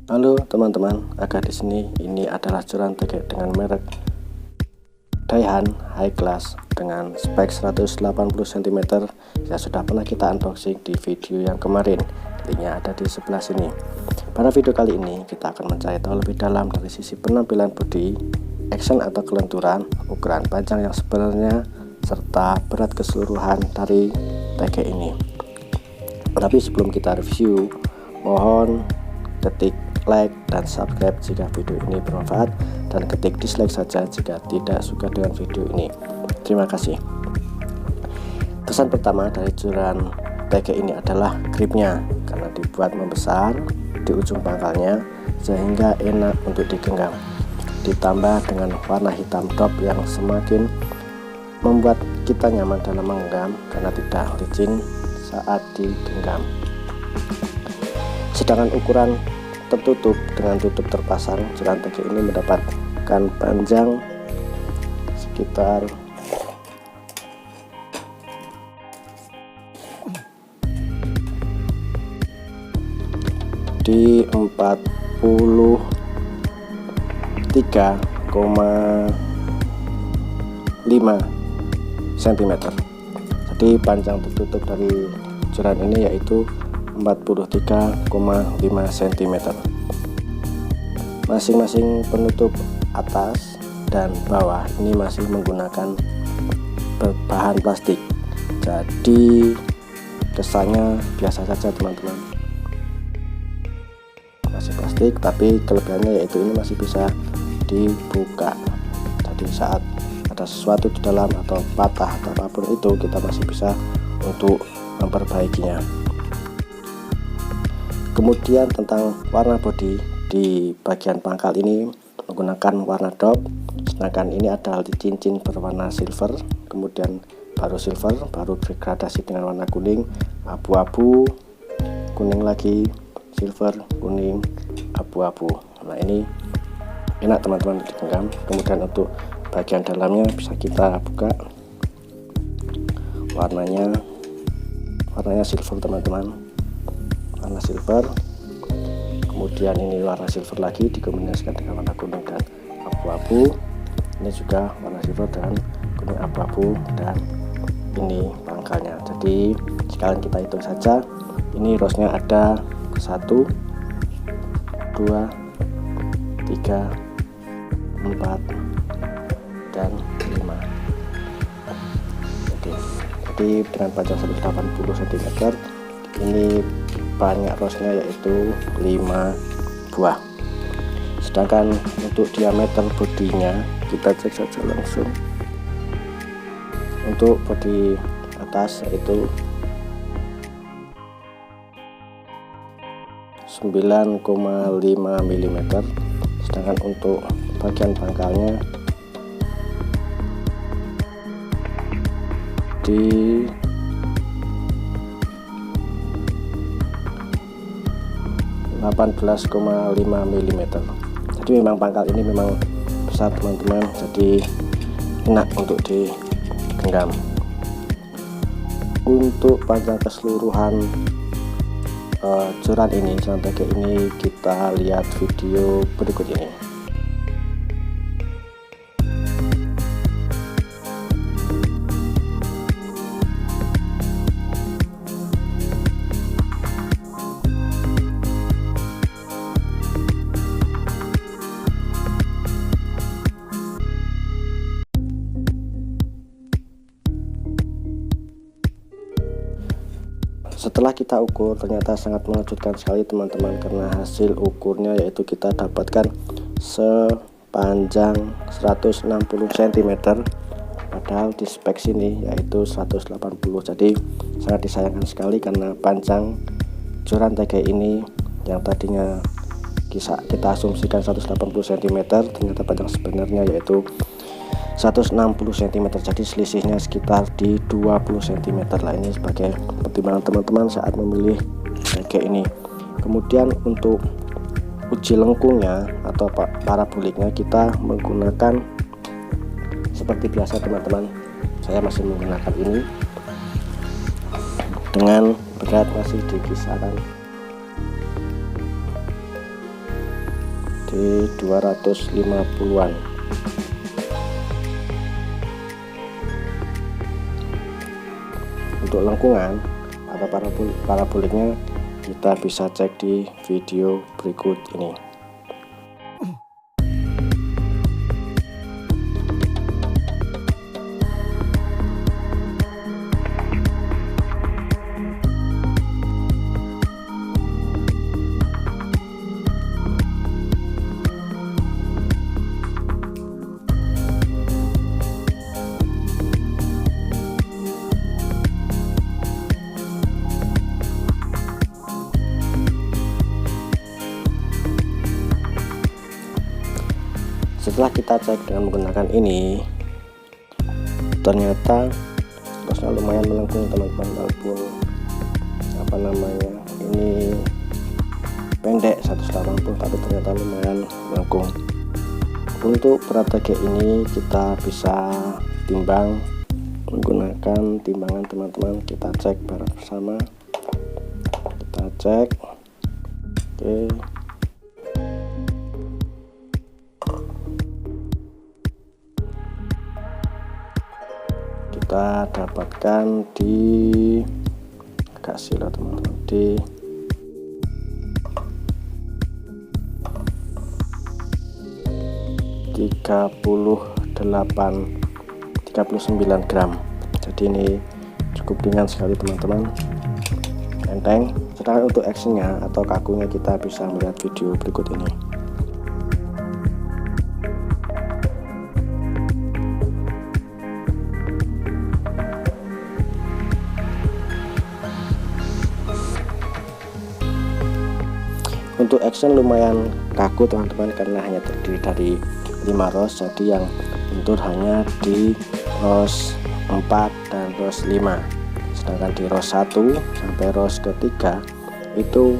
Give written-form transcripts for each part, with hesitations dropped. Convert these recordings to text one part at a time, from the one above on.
Halo teman-teman, Aga di sini. Ini adalah curan tegek dengan merek Daihan High Class dengan spek 180 cm yang sudah pernah kita unboxing di video yang kemarin. Linknya ada di sebelah sini. Pada video kali ini kita akan mencari tahu lebih dalam dari sisi penampilan bodi, action atau kelenturan, ukuran panjang yang sebenarnya, serta berat keseluruhan dari tegek ini. Tapi sebelum kita review, mohon ketik like dan subscribe jika video ini bermanfaat, dan ketik dislike saja jika tidak suka dengan video ini. Terima kasih. Kesan pertama dari curan tegek ini adalah gripnya, karena dibuat membesar di ujung pangkalnya sehingga enak untuk digenggam. Ditambah dengan warna hitam top yang semakin membuat kita nyaman dalam menggenggam karena tidak licin saat digenggam. Sedangkan ukuran tertutup dengan tutup terpasang, curan tegek ini mendapatkan panjang sekitar di 43,5 cm. Jadi panjang tertutup dari curan ini yaitu 43,5 cm. Masing-masing penutup atas dan bawah ini masih menggunakan bahan plastik, jadi kesannya biasa saja teman-teman. Masih plastik, tapi kelebihannya yaitu ini masih bisa dibuka. Jadi saat ada sesuatu di dalam atau patah atau apapun itu, kita masih bisa untuk memperbaikinya. Kemudian tentang warna bodi, di bagian pangkal ini menggunakan warna dop, sedangkan ini ada cincin berwarna silver, kemudian baru silver, baru degradasi dengan warna kuning, abu-abu, kuning lagi, silver, kuning, abu-abu. Nah, ini enak teman-teman digenggam. Kemudian untuk bagian dalamnya bisa kita buka, warnanya silver teman-teman, warna silver. Kemudian ini warna silver lagi dikombinasikan dengan warna kuning dan abu-abu. Ini juga warna silver dan kuning abu-abu, dan ini pangkalnya. Jadi sekalian kita hitung saja. Ini rosnya ada 1, 2, 3, 4, dan 5. Jadi dengan panjang 180 cm, ini banyak rosnya yaitu 5 buah. Sedangkan untuk diameter bodinya kita cek saja langsung. Untuk bodi atas yaitu 9,5 mm, sedangkan untuk bagian pangkalnya di 18,5 mm. Jadi memang pangkal ini memang besar teman-teman, jadi enak untuk digenggam. Untuk panjang keseluruhan curan tegek ini kita lihat video berikut ini. Setelah kita ukur, ternyata sangat mengejutkan sekali teman-teman, karena hasil ukurnya yaitu kita dapatkan sepanjang 160 cm, padahal di spek sini yaitu 180. Jadi sangat disayangkan sekali, karena panjang curan tegek ini yang tadinya kita asumsikan 180 cm, ternyata panjang sebenarnya yaitu 160 cm, jadi selisihnya sekitar di 20 cm lah. Ini sebagai pertimbangan teman-teman saat memilih tegek ini. Kemudian untuk uji lengkungnya atau paraboliknya kita menggunakan seperti biasa teman-teman. Saya masih menggunakan ini dengan berat masih di kisaran di 250-an. Untuk lengkungan atau paraboliknya kita bisa cek di video berikut ini. Setelah kita cek dengan menggunakan ini, ternyata losnya lumayan melengkung teman-teman, walaupun ini pendek 180 tapi ternyata lumayan melengkung. Untuk berat TG ini kita bisa timbang menggunakan timbangan teman-teman. Kita cek bareng bersama, kita cek. Oke, kita dapatkan di agak sila teman-teman, di 39 gram. Jadi ini cukup ringan sekali teman-teman, enteng. Sedangkan untuk actionnya atau kakunya kita bisa melihat video berikut ini. Untuk action lumayan kaku teman-teman, karena hanya terdiri dari 5 ros, jadi yang lentur hanya di ros 4 dan ros 5. Sedangkan di ros 1 sampai ros ketiga itu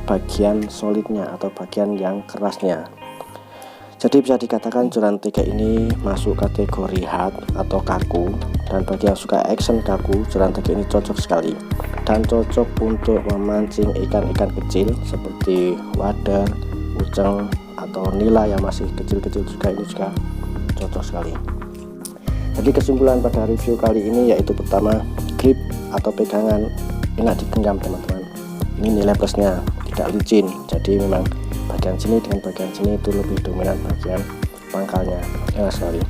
bagian solidnya atau bagian yang kerasnya. Jadi bisa dikatakan joran TG ini masuk kategori hard atau kaku, dan bagi yang suka action kaku, joran TG ini cocok sekali dan cocok untuk memancing ikan-ikan kecil seperti wader, uceng, atau nila yang masih kecil-kecil juga. Ini juga cocok sekali. Jadi kesimpulan pada review kali ini yaitu pertama, grip atau pegangan enak digenggam teman-teman. Ini nilai plusnya, tidak licin, jadi memang bagian sini dengan bagian sini itu lebih dominan bagian pangkalnya, enak sekali.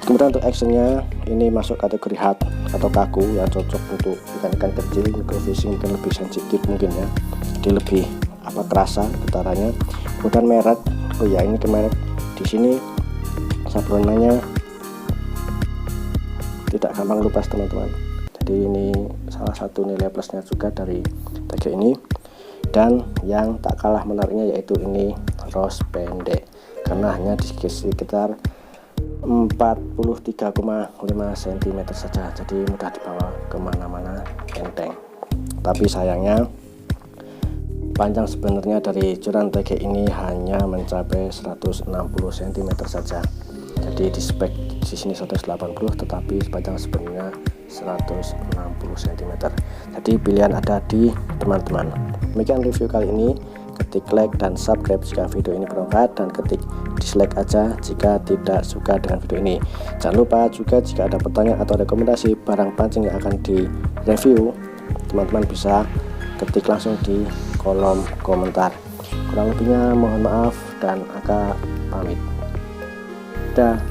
Kemudian untuk actionnya ini masuk kategori hard atau kaku yang cocok untuk ikan-ikan kecil, microfishing mungkin lebih sensitif mungkin ya, jadi lebih kerasa getarannya. Kemudian merek, oh ya ini ke merek, di sini sablonannya tidak gampang lupas teman-teman. Jadi ini salah satu nilai plusnya juga dari TG ini. Dan yang tak kalah menariknya yaitu ini ros pendek, karena hanya di sekitar 43,5 cm saja, jadi mudah dibawa kemana-mana, enteng. Tapi sayangnya panjang sebenarnya dari joran TG ini hanya mencapai 160 cm saja. Jadi di spek di sini 180, tetapi panjang sebenarnya 160 cm. Jadi pilihan ada di teman-teman. Demikian review kali ini. Ketik like dan subscribe jika video ini bermanfaat, dan ketik dislike aja jika tidak suka dengan video ini. Jangan lupa juga jika ada pertanyaan atau rekomendasi barang pancing yang akan di review, teman-teman bisa ketik langsung di kolom komentar. Kurang lebihnya mohon maaf dan Aka pamit. Dah.